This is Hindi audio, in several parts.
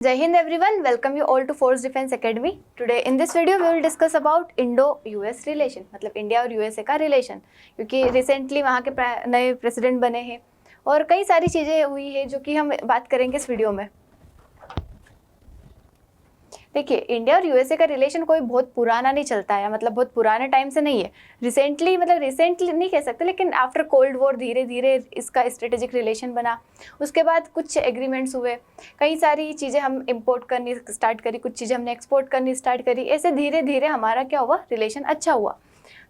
Jai Hind everyone, welcome you all to Force Defense Academy. Today in this video we will discuss about Indo-US relation, मतलब इंडिया और यूएसए का रिलेशन, क्योंकि रिसेंटली वहाँ के नए प्रेसिडेंट बने हैं और कई सारी चीज़ें हुई है जो कि हम बात करेंगे इस वीडियो में। देखिए, इंडिया और यूएसए का रिलेशन कोई बहुत पुराना नहीं चलता है, मतलब बहुत पुराने टाइम से नहीं है। रिसेंटली नहीं कह सकते, लेकिन आफ्टर कोल्ड वॉर धीरे धीरे इसका स्ट्रेटेजिक रिलेशन बना। उसके बाद कुछ एग्रीमेंट्स हुए, कई सारी चीज़ें हम इंपोर्ट करनी स्टार्ट करी, कुछ चीज़ें हमने एक्सपोर्ट करनी स्टार्ट करी। ऐसे धीरे धीरे हमारा क्या हुआ, रिलेशन अच्छा हुआ।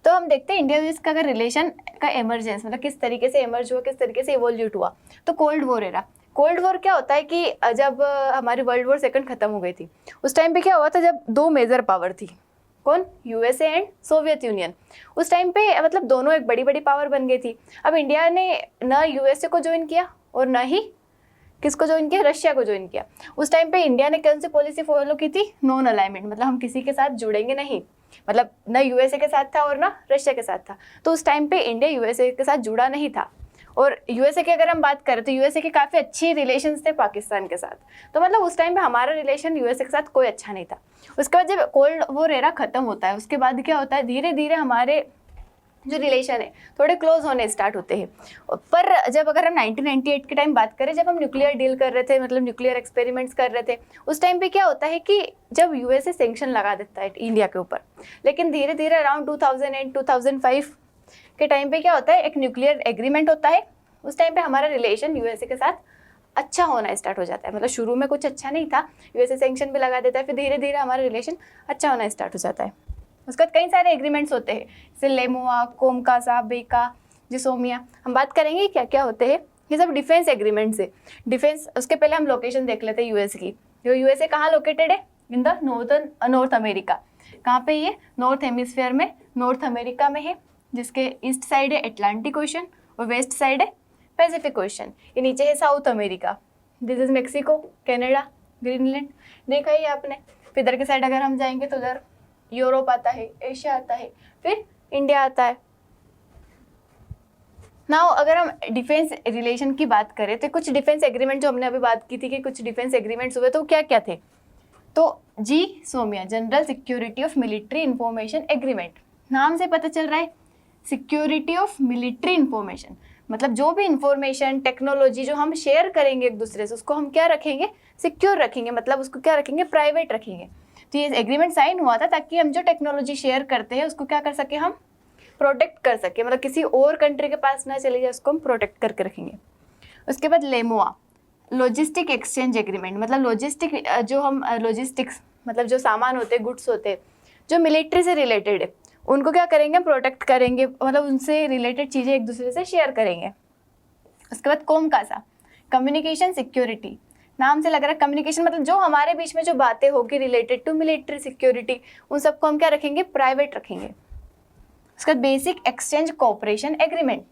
तो हम देखते हैं इंडिया यूएस का अगर रिलेशन का एमरजेंस मतलब किस तरीके से एमर्ज हुआ, किस तरीके से इवोल्यूट हुआ। तो cold war era, cold war क्या होता है कि जब हमारी वर्ल्ड वॉर सेकंड खत्म हो गई थी, उस टाइम पे क्या हुआ था, जब दो मेजर पावर थी, कौन, यूएसए एंड सोवियत यूनियन। उस टाइम पे मतलब दोनों एक बड़ी बड़ी पावर बन गई थी। अब इंडिया ने न यूएसए को ज्वाइन किया और न ही किसको ज्वाइन किया, रशिया को ज्वाइन किया। उस टाइम पे इंडिया ने कौन सी पॉलिसी फॉलो की थी, नॉन अलाइनमेंट, मतलब हम किसी के साथ जुड़ेंगे नहीं, मतलब न यूएसए के साथ था और ना रशिया के साथ था। तो उस टाइम पे इंडिया यूएसए के साथ जुड़ा नहीं था। और यूएसए की अगर हम बात करें तो यूएसए के काफ़ी अच्छी रिलेशंस थे पाकिस्तान के साथ। तो मतलब उस टाइम पे हमारा रिलेशन यूएसए के साथ कोई अच्छा नहीं था। उसके बाद जब कोल्ड वॉर एरा खत्म होता है, उसके बाद क्या होता है, धीरे धीरे हमारे जो रिलेशन है थोड़े क्लोज होने स्टार्ट होते हैं। पर जब अगर हम 1998 के टाइम बात करें, जब हम न्यूक्लियर डील कर रहे थे, मतलब न्यूक्लियर एक्सपेरिमेंट्स कर रहे थे, उस टाइम पे क्या होता है कि जब यूएसए सैंक्शन लगा देता है इंडिया के ऊपर, लेकिन धीरे धीरे अराउंड 2008 2005 के टाइम पे क्या होता है, एक न्यूक्लियर एग्रीमेंट होता है। उस टाइम पे हमारा रिलेशन यूएसए के साथ अच्छा होना स्टार्ट हो जाता है। मतलब शुरू में कुछ अच्छा नहीं था, यूएसए सैंक्शन भी लगा देता है, फिर धीरे धीरे हमारा रिलेशन अच्छा होना स्टार्ट हो जाता है। उसके बाद कई सारे एग्रीमेंट्स होते हैं, जैसे लेमुआ, कोमकासा, बेका, जिसोमिया। हम बात करेंगे क्या क्या होते हैं। ये सब डिफेंस एग्रीमेंट्स है। डिफेंस, उसके पहले हम लोकेशन देख लेते हैं यूएस की। जो यूएसए कहाँ लोकेटेड है, इन द नॉर्थ अमेरिका। कहाँ पे ये, नॉर्थ हेमिस्फीयर में, नॉर्थ अमेरिका में है, जिसके ईस्ट साइड है अटलांटिक ओशन और वेस्ट साइड है पैसिफिक ओशन। ये नीचे है south America, this is Mexico, Canada, Greenland, देखा ही आपने। फिर इधर के साइड अगर हम जाएंगे तो उधर यूरोप आता है, एशिया आता है, फिर इंडिया आता है। नाउ अगर हम डिफेंस रिलेशन की बात करें तो कुछ डिफेंस एग्रीमेंट जो हमने अभी बात की थी कि कुछ डिफेंस एग्रीमेंट्स हुए, तो क्या क्या थे। तो GSOMIA, general security of military information agreement, नाम से पता चल रहा है सिक्योरिटी ऑफ मिलिट्री इंफॉर्मेशन, मतलब जो भी इंफॉर्मेशन टेक्नोलॉजी जो हम शेयर करेंगे एक दूसरे से, उसको हम क्या रखेंगे, सिक्योर रखेंगे, मतलब उसको क्या रखेंगे, प्राइवेट रखेंगे। तो ये एग्रीमेंट साइन हुआ था ताकि हम जो टेक्नोलॉजी शेयर करते हैं उसको क्या कर सके, हम प्रोटेक्ट कर सके, मतलब किसी और कंट्री के पास ना चले जाए, उसको हम प्रोटेक्ट करके रखेंगे। उसके बाद लेमुआ, लॉजिस्टिक एक्सचेंज एग्रीमेंट, मतलब लॉजिस्टिक्स मतलब जो सामान होते हैं, गुड्स होते हैं, जो मिलिट्री से रिलेटेड है, उनको क्या करेंगे, प्रोटेक्ट करेंगे, मतलब उनसे रिलेटेड चीज़ें एक दूसरे से शेयर करेंगे। उसके बाद कोमकासा, कम्युनिकेशन सिक्योरिटी, नाम से लग रहा है कम्युनिकेशन, मतलब जो हमारे बीच में जो बातें होगी रिलेटेड टू मिलिट्री सिक्योरिटी, उन सबको हम क्या रखेंगे, प्राइवेट रखेंगे। उसके बाद बेसिक एक्सचेंज कोऑपरेशन एग्रीमेंट,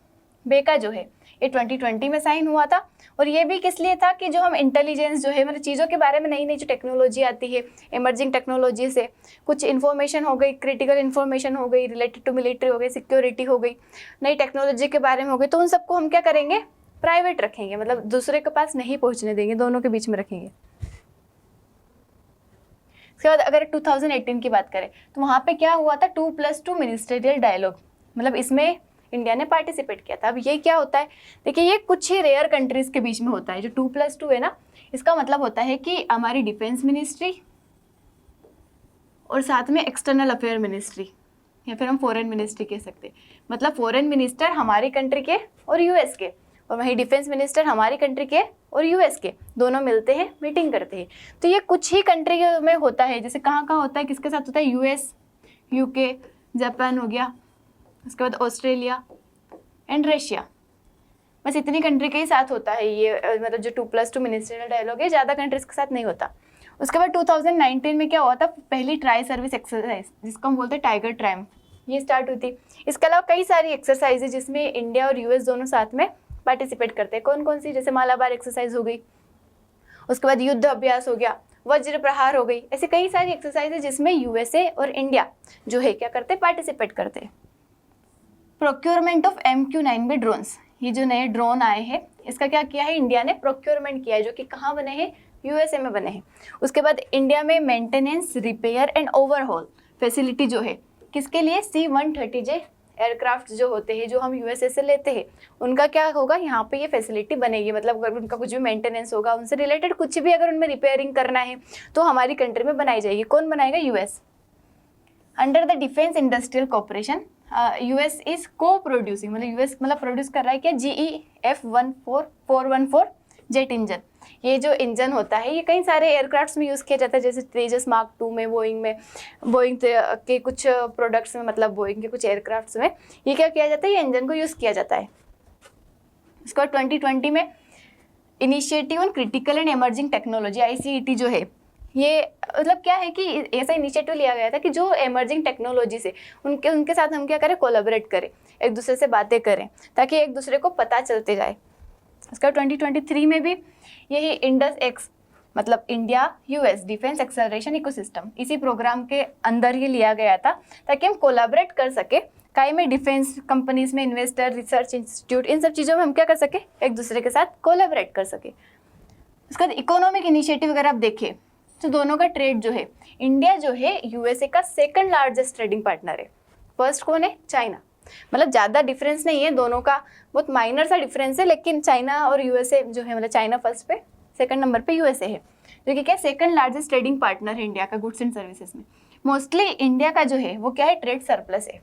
बेका जो है ये 2020 में साइन हुआ था। और ये भी किस लिए था कि जो हम इंटेलिजेंस जो है, मतलब चीज़ों के बारे में नई नई जो टेक्नोलॉजी आती है, इमर्जिंग टेक्नोलॉजी से कुछ इन्फॉर्मेशन हो गई, क्रिटिकल इन्फॉर्मेशन हो गई, रिलेटेड टू मिलिट्री हो गई, सिक्योरिटी हो गई, नई टेक्नोलॉजी के बारे में हो गई, तो उन सबको हम क्या करेंगे, प्राइवेट रखेंगे, मतलब दूसरे के पास नहीं पहुंचने देंगे, दोनों के बीच में रखेंगे। उसके बाद अगर 2018 की बात करें तो वहाँ पे क्या हुआ था, 2+2 मिनिस्ट्रियल डायलॉग, मतलब इसमें इंडिया ने पार्टिसिपेट किया था। अब ये क्या होता है, देखिए ये कुछ ही रेयर कंट्रीज के बीच में होता है। जो 2+2 है ना, इसका मतलब होता है कि हमारी डिफेंस मिनिस्ट्री और साथ में एक्सटर्नल अफेयर मिनिस्ट्री, या फिर हम फॉरेन मिनिस्ट्री कह सकते हैं, मतलब फॉरेन मिनिस्टर हमारी कंट्री के और यूएस के, और वहीं डिफेंस मिनिस्टर हमारी कंट्री के और यूएस के, दोनों मिलते हैं, मीटिंग करते हैं। तो ये कुछ ही कंट्री में होता है, जैसे कहाँ कहाँ होता है, किसके साथ होता है, यूएस, यूके, जापान हो गया, उसके बाद ऑस्ट्रेलिया एंड रशिया, बस इतनी कंट्री के ही साथ होता है ये, मतलब जो 2+2 मिनिस्ट्रियल डायलॉग है, ज़्यादा कंट्रीज के साथ नहीं होता। उसके बाद 2019 में क्या हुआ था, पहली ट्राई सर्विस एक्सरसाइज, जिसको हम बोलते हैं टाइगर ट्रायम्फ, ये स्टार्ट हुई थी। इसके अलावा कई सारी एक्सरसाइज है जिसमें इंडिया और यूएस दोनों साथ में पार्टिसिपेट करते हैं। कौन कौन सी, जैसे मालाबार एक्सरसाइज हो गई, उसके बाद युद्ध अभ्यास हो गया, वज्र प्रहार हो गई, ऐसे कई सारी एक्सरसाइज है जिसमें यूएसए और इंडिया जो है क्या करते, पार्टिसिपेट करते हैं। प्रोक्योरमेंट ऑफ MQ-9B ड्रोन्स, ये जो नए ड्रोन आए हैं, इसका क्या किया है, इंडिया ने प्रोक्योरमेंट किया है, जो कि कहाँ बने हैं, यूएसए में बने हैं। उसके बाद इंडिया में maintenance, repair and overhaul facility जो है किसके लिए, C-130J एयरक्राफ्ट जो होते हैं जो हम यूएसए से लेते हैं उनका क्या होगा, यहाँ पे ये फैसिलिटी बनेगी। मतलब अगर उनका कुछ भी मेंटेनेंस होगा, उनसे रिलेटेड कुछ भी अगर उनमें रिपेयरिंग करना है तो हमारी कंट्री में बनाई जाएगी। कौन बनाएगा, US. Under the defence industrial corporation US is को प्रोड्यूसिंग, मतलब यूएस मतलब प्रोड्यूस कर रहा है क्या, GE-F-414 जेट इंजन। ये जो इंजन होता है ये कई सारे एयरक्राफ्ट्स में यूज़ किया जाता है, जैसे तेजस मार्क 2 में, बोइंग के कुछ प्रोडक्ट्स में, मतलब बोइंग के कुछ एयरक्राफ्ट्स में ये क्या किया जाता है, ये इंजन को यूज़ किया जाता है। इसको 2020 में initiative on critical and emerging technology ICET जो है, ये मतलब क्या है कि ऐसा इनिशिएटिव लिया गया था कि जो एमर्जिंग टेक्नोलॉजी से उनके साथ हम क्या करें, कोलैबोरेट करें, एक दूसरे से बातें करें ताकि एक दूसरे को पता चलते जाए। इसका 2023 में भी यही INDUS-X मतलब India US defence acceleration ecosystem, इसी प्रोग्राम के अंदर ही लिया गया था ताकि हम कोलैबोरेट कर सके काई में, डिफेंस कंपनीज में, इन्वेस्टर, रिसर्च इंस्टीट्यूट, इन सब चीज़ों में हम क्या कर सके, एक दूसरे के साथ कोलैबोरेट कर सके। उसके बाद इकोनॉमिक इनिशिएटिव अगर आप देखें तो दोनों का ट्रेड जो है, इंडिया जो है यूएसए का सेकंड लार्जेस्ट ट्रेडिंग पार्टनर है। फर्स्ट कौन है, चाइना। मतलब ज़्यादा डिफरेंस नहीं है, दोनों का बहुत माइनर सा डिफरेंस है, लेकिन चाइना और यूएसए जो है, मतलब चाइना फर्स्ट पे, सेकंड नंबर पे यूएसए है, जो कि क्या सेकंड लार्जेस्ट ट्रेडिंग पार्टनर है इंडिया का गुड्स एंड सर्विसेज में। मोस्टली इंडिया का जो है वो क्या है, ट्रेड सरप्लस है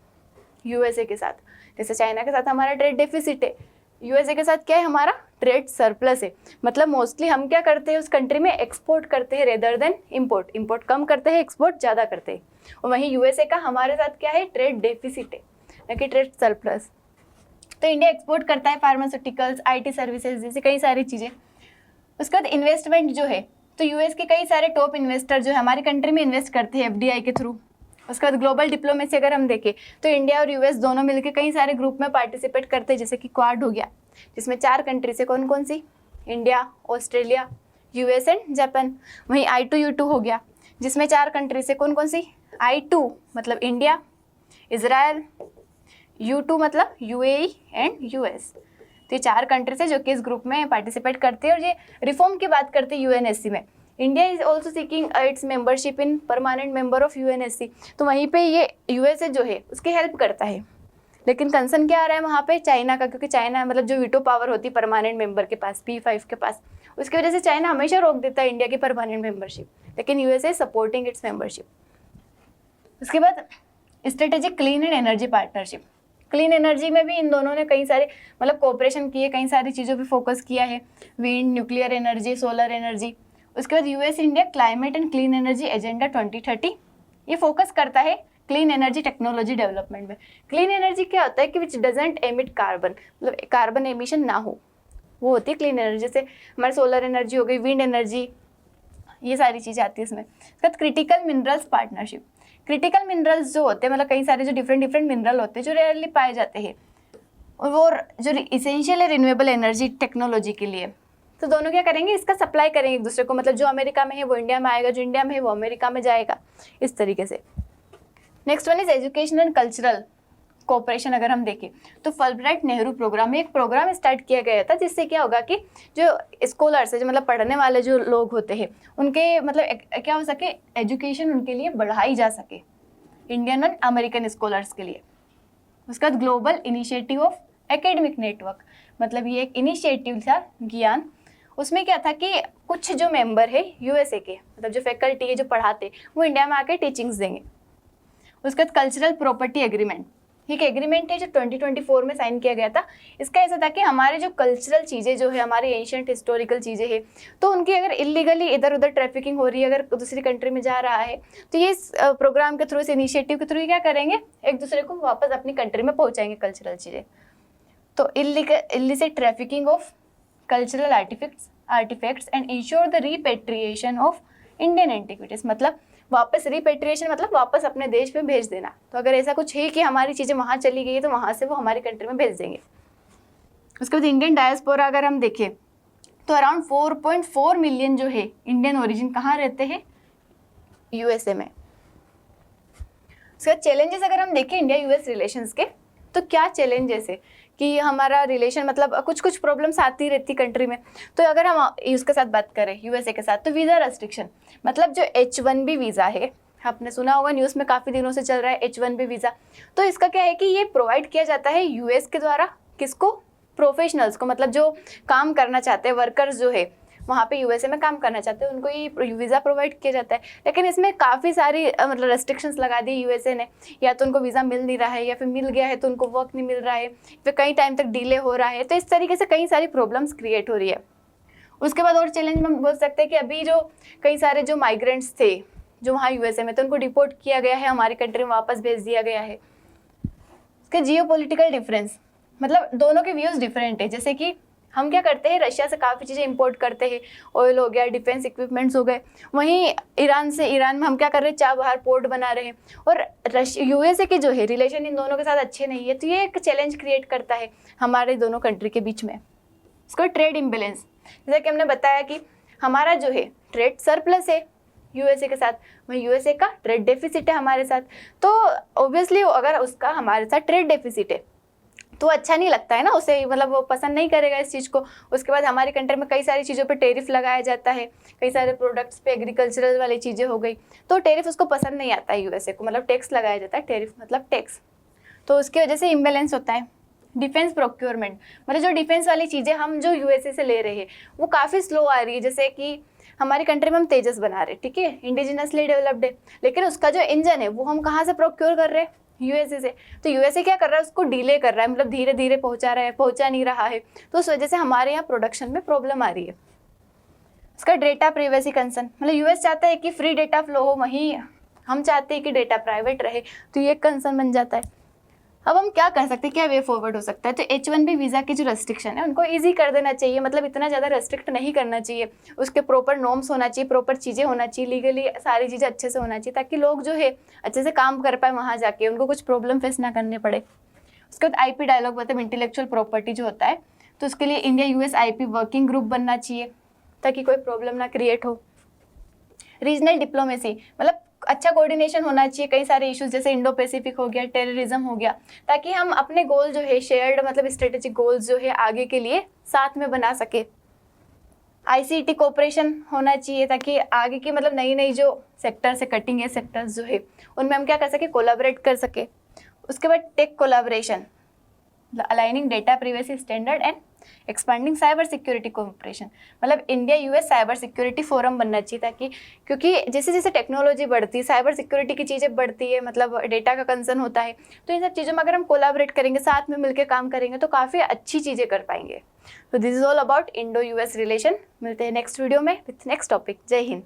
यूएसए के साथ। जैसे चाइना के साथ हमारा ट्रेड डेफिसिट है, यूएसए के साथ क्या है, हमारा ट्रेड सरप्लस है। मतलब मोस्टली हम क्या करते हैं, उस कंट्री में एक्सपोर्ट करते हैं रेदर देन इम्पोर्ट। इम्पोर्ट कम करते हैं, एक्सपोर्ट ज़्यादा करते हैं। और वहीं यूएसए का हमारे साथ क्या है, ट्रेड डेफिसिट है, न कि ट्रेड सरप्लस। तो इंडिया एक्सपोर्ट करता है फार्मास्यूटिकल्स, IT सर्विसेज जैसे कई सारी चीज़ें। उसके बाद इन्वेस्टमेंट जो है, तो यूएस के कई सारे टॉप इन्वेस्टर जो है हमारी कंट्री में इन्वेस्ट करते हैं FDI के थ्रू। उसके बाद ग्लोबल डिप्लोमेसी अगर हम देखें तो इंडिया और यूएस दोनों मिलकर कई सारे ग्रुप में पार्टिसिपेट करते हैं, जैसे कि क्वाड हो गया, जिसमें 4 कंट्रीज है। कौन कौन सी, India, Australia, US and Japan. वहीं I2U2 हो गया, जिसमें 4 कंट्रीज है। कौन कौन सी, I2 मतलब इंडिया, इजराइल, U2 मतलब UAE एंड US। तो ये 4 कंट्रीज है जो कि इस ग्रुप में पार्टिसिपेट करते हैं। और ये रिफॉर्म की बात करते हैं UNSC में। India is also seeking it's membership in permanent member of UNSC। तो वहीं पे ये USA जो है उसकी हेल्प करता है, लेकिन कंसर्न क्या आ रहा है वहाँ पे, चाइना का, क्योंकि चाइना मतलब जो वीटो पावर होती है परमानेंट मेंबर के पास, P5 के पास, उसकी वजह से चाइना हमेशा रोक देता है इंडिया की परमानेंट मेंबरशिप, लेकिन USA सपोर्टिंग इट्स मेंबरशिप। उसके बाद strategic clean and energy partnership. Clean energy में भी इन दोनों ने कई सारे मतलब कोऑपरेशन किए, कई सारी चीज़ों पे फोकस किया है, wind, nuclear energy, solar energy. उसके बाद US India climate and clean energy agenda 2030, ये फोकस करता है क्लीन एनर्जी टेक्नोलॉजी डेवलपमेंट में। क्लीन एनर्जी क्या होता है कि विच डजेंट एमिट कार्बन, मतलब कार्बन एमिशन ना हो, वो होती है क्लीन एनर्जी। जैसे हमारे सोलर एनर्जी हो गई, विंड एनर्जी, ये सारी चीज़ें आती है इसमें। उसके बाद critical minerals partnership. Critical minerals जो होते हैं, मतलब कई सारे जो डिफरेंट मिनरल होते हैं जो रेयरली पाए जाते हैं, वो जो इसेंशियल है रिन्यूएबल एनर्जी टेक्नोलॉजी के लिए, तो दोनों क्या करेंगे, इसका सप्लाई करेंगे एक दूसरे को। मतलब जो अमेरिका में है वो इंडिया में आएगा, जो इंडिया में है वो अमेरिका में जाएगा, इस तरीके से। Next one is education and cultural cooperation. अगर हम देखें तो फुलब्राइट नेहरू प्रोग्राम में एक प्रोग्राम स्टार्ट किया गया था, जिससे क्या होगा कि जो स्कॉलर्स है, जो मतलब पढ़ने वाले जो लोग होते हैं, उनके मतलब क्या हो सके, एजुकेशन उनके लिए बढ़ाई जा सके, इंडियन और अमेरिकन स्कॉलर्स के लिए। उसके बाद global initiative of academic network, मतलब ये एक इनिशिएटिव था ज्ञान। उसमें क्या था कि कुछ जो मेंबर है USA के, मतलब जो फैकल्टी है जो पढ़ाते, वो इंडिया में आके टीचिंग्स देंगे। उसके बाद कल्चरल प्रॉपर्टी एग्रीमेंट, एक एग्रीमेंट है जो 2024 में साइन किया गया था। इसका ऐसा था कि हमारे जो कल्चरल चीज़ें जो है, हमारी एंशियंट हिस्टोरिकल चीज़ें हैं, तो उनकी अगर इलीगली इधर उधर ट्रैफिकिंग हो रही है, अगर दूसरी कंट्री में जा रहा है, तो ये इस प्रोग्राम के थ्रू, इस इनिशिएटिव के थ्रू क्या करेंगे, एक दूसरे को वापस अपनी कंट्री में पहुँचाएंगे कल्चरल चीज़ें। तो illicit trafficking of cultural artefacts and ensure the repatriation of Indian antiquities, मतलब वापस रिपेट्रिएशन मतलब वापस अपने देश में भेज देना। तो अगर ऐसा कुछ है कि हमारी चीज़ें वहाँ चली गई है, तो वहाँ से वो हमारी कंट्री में भेज देंगे। उसके बाद इंडियन डायस्पोरा अगर हम देखें तो अराउंड 4.4 मिलियन जो है इंडियन ओरिजिन कहाँ रहते हैं, USA में। उसके बाद चैलेंजेस अगर हम देखें इंडिया US रिलेशंस के, तो क्या चैलेंजेस है कि हमारा रिलेशन मतलब कुछ कुछ प्रॉब्लम्स आती रहती कंट्री में। तो अगर हम उसके साथ बात करें यूएसए के साथ, तो वीज़ा रेस्ट्रिक्शन मतलब जो H1B वीज़ा है, आपने सुना होगा न्यूज़ में काफ़ी दिनों से चल रहा है H1B वीज़ा। तो इसका क्या है कि ये प्रोवाइड किया जाता है यूएस के द्वारा, किसको? प्रोफेशनल्स को, मतलब जो काम करना चाहते हैं, वर्कर्स जो है वहाँ पे यूएसए में काम करना चाहते हैं, उनको ये वीज़ा प्रोवाइड किया जाता है। लेकिन इसमें काफ़ी सारी मतलब रेस्ट्रिक्शंस लगा दी यूएसए ने, या तो उनको वीज़ा मिल नहीं रहा है, या फिर मिल गया है तो उनको वर्क नहीं मिल रहा है, फिर कई टाइम तक डिले हो रहा है। तो इस तरीके से कई सारी प्रॉब्लम्स क्रिएट हो रही है। उसके बाद और चैलेंज में हम बोल सकते हैं कि अभी जो कई सारे जो माइग्रेंट्स थे जो वहाँ यूएसए में, तो उनको डिपोर्ट किया गया है, हमारी कंट्री में वापस भेज दिया गया है। उसके जियोपॉलिटिकल डिफरेंस मतलब दोनों के व्यूज़ डिफरेंट है। जैसे कि हम क्या करते हैं, रशिया से काफ़ी चीज़ें इंपोर्ट करते हैं, ऑयल हो गया, डिफेंस इक्विपमेंट्स हो गए। वहीं ईरान में हम क्या कर रहे हैं, चाबहार पोर्ट बना रहे हैं। और यूएसए के जो है रिलेशन इन दोनों के साथ अच्छे नहीं है, तो ये एक चैलेंज क्रिएट करता है हमारे दोनों कंट्री के बीच में। इसको ट्रेड इम्बेलेंस, जैसे कि हमने बताया कि हमारा जो है ट्रेड सरप्लस है यूएसए के साथ, वहीं यूएसए का ट्रेड डेफिसिट है हमारे साथ। तो ऑब्वियसली अगर उसका हमारे साथ ट्रेड डेफिसिट है तो अच्छा नहीं लगता है ना उसे, मतलब वो पसंद नहीं करेगा इस चीज़ को। उसके बाद हमारी कंट्री में कई सारी चीज़ों पे टैरिफ लगाया जाता है, कई सारे प्रोडक्ट्स पे एग्रीकल्चरल वाली चीज़ें हो गई, तो टैरिफ उसको पसंद नहीं आता है यूएसए को, मतलब टैक्स लगाया जाता है, टैरिफ मतलब टैक्स। तो उसकी वजह से इम्बेलेंस होता है। डिफेंस प्रोक्योरमेंट मतलब जो डिफेंस वाली चीज़ें हम जो यूएसए से ले रहे हैं वो काफ़ी स्लो आ रही है। जैसे कि हमारी कंट्री में हम तेजस बना रहे हैं, ठीक है, इंडिजिनसली डेवलप्ड है, लेकिन उसका जो इंजन है वो हम कहाँ से प्रोक्योर कर रहे हैं, यूएसए से। तो यूएसए क्या कर रहा है, उसको डिले कर रहा है, मतलब धीरे धीरे पहुंचा नहीं रहा है। तो उस वजह से हमारे यहाँ प्रोडक्शन में प्रॉब्लम आ रही है। उसका डेटा प्राइवेसी कंसर्न, मतलब यूएस चाहता है कि फ्री डेटा फ्लो हो, वहीं हम चाहते हैं कि डेटा प्राइवेट रहे, तो ये कंसर्न बन जाता है। अब हम क्या कर सकते हैं, क्या वे फॉरवर्ड हो सकता है? तो H1B वीज़ा की जो रेस्ट्रिक्शन है उनको इजी कर देना चाहिए, मतलब इतना ज़्यादा रेस्ट्रिक्ट नहीं करना चाहिए। उसके प्रॉपर नॉर्म्स होना चाहिए, प्रॉपर चीज़ें होना चाहिए, लीगली सारी चीज़ें अच्छे से होना चाहिए, ताकि लोग जो है अच्छे से काम कर पाए वहाँ जाके, उनको कुछ प्रॉब्लम फेस ना करने पड़े। उसके बाद IP डायलॉग मतलब इंटेलेक्चुअल प्रॉपर्टी जो होता है, तो उसके लिए India US IP working group बनना चाहिए ताकि कोई प्रॉब्लम ना क्रिएट हो। रीजनल डिप्लोमेसी मतलब अच्छा कोऑर्डिनेशन होना चाहिए, कई सारे इश्यूज जैसे इंडो पैसिफिक हो गया, टेररिज्म हो गया, ताकि हम अपने गोल जो है शेयर्ड मतलब स्ट्रेटेजिक गोल्स जो है आगे के लिए साथ में बना सके। ICT कोऑपरेशन होना चाहिए ताकि आगे की मतलब नई नई जो सेक्टर्स है, कटिंग एज सेक्टर्स जो है, उनमें हम क्या कर सके, कोलैबोरेट कर सके। उसके बाद tech collaboration, aligning data privacy standard and expending cyber security cooperation, मतलब India US cyber security forum बनना चाहिए, ताकि क्योंकि जैसे जैसे टेक्नोलॉजी बढ़ती है, साइबर सिक्योरिटी की चीज़ें बढ़ती है, मतलब डेटा का कंसर्न होता है, तो इन सब चीज़ों में अगर हम कोलैबोरेट करेंगे, साथ में मिलकर काम करेंगे, तो काफ़ी अच्छी चीज़ें कर पाएंगे। तो this is all about Indo US relation. मिलते हैं नेक्स्ट वीडियो में विथ नेक्स्ट टॉपिक। जय हिंद।